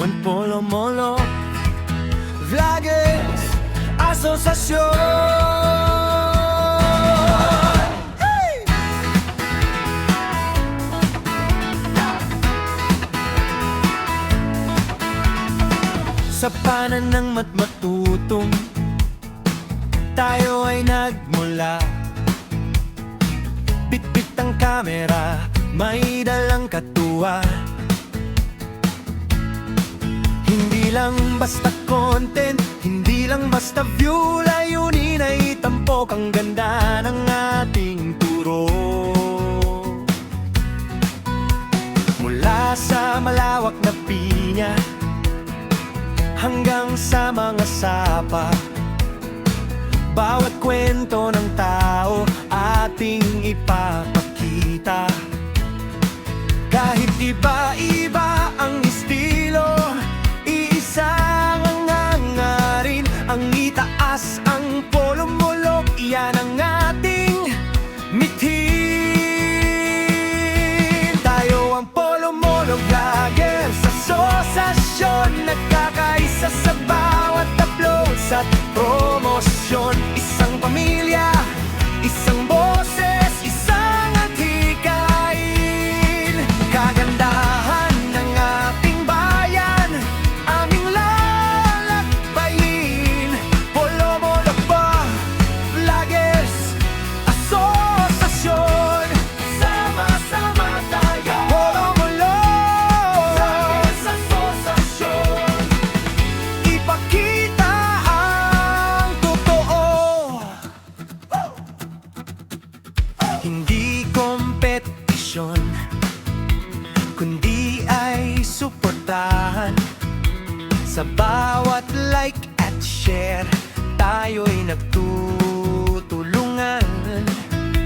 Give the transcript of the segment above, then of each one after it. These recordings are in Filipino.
One Polo Molo Vloggers Asosasyon. Hey! Sa pananang matutong tayo ay nagmula. Bitbit ang kamera, may dalang katuwa. Hindi lang basta content, hindi lang basta view. Layunin ay tampok ang ganda ng ating turo. Mula sa malawak na pinya hanggang sa mga sapa, bawat kwento ng tao ating ipapakita. Kahit iba-iba ang estilo, iisang ang hangarin. Ang itaas ang polomolog, iyan ang ating mithin. Tayo ang polomolog vloggers sa asosasyon, nagkakaisa sa bawat uploads at promosyon. Isang pamilya, isang boses, isang adhikain. Kagandahan ng ating bayan, aming lalakbayin. Polomolog ba, vloggers, asosasyon. Sama-sama tayo, polomolog, vloggers, asosasyon. Ipakita ang totoo, hindi kompetisyon, kundi ay suportahan. Sa bawat like at share, tayo'y nagtutulungan.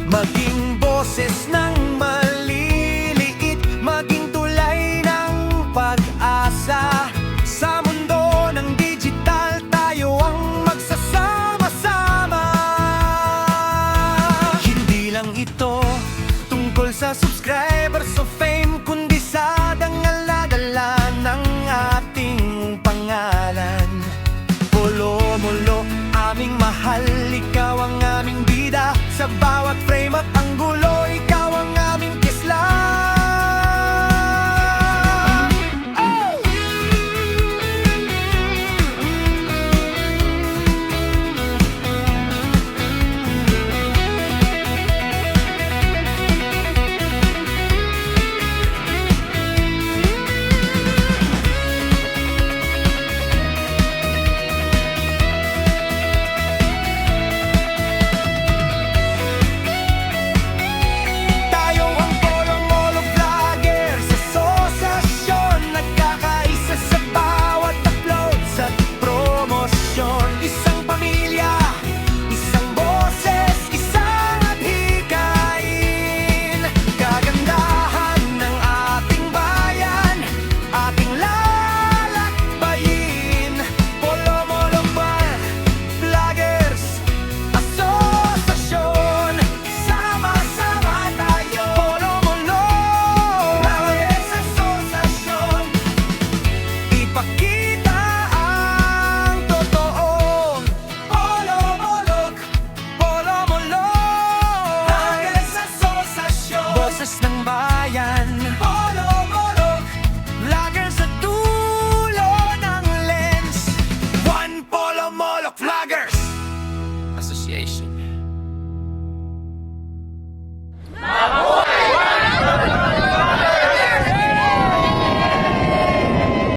Maging boses ng maliliit, maging tulay ng pag-asa. Sa mundo ng digital, tayo ang magsasama-sama. Hindi lang ito tungkol sa subscribers o fame, kundi sa dangal-dala ng ating pangalan. Polomolo, aming mahal, ikaw ang aming bida. Sa bawat frame at anggulo, ikaw ang aming kislang. Oh! Tayo ang polomolog vloggers sa asosasyon, nagkakaisa sa bawat uploads at promosyon. Isang pamilya, isang boses, isang adhikain. Kagandahan ng ating bayan, ating lalakbayin. Polomolog ba, vloggers, asosasyon. Sama-sama tayo, polomolog, vloggers, asosasyon. Ipakita ang totoo. Polomolog, polomolog, vloggers, asosasyon. Boses ng bayan, polomolog, vloggers sa dulo ng lens. One Polomolog vlogger.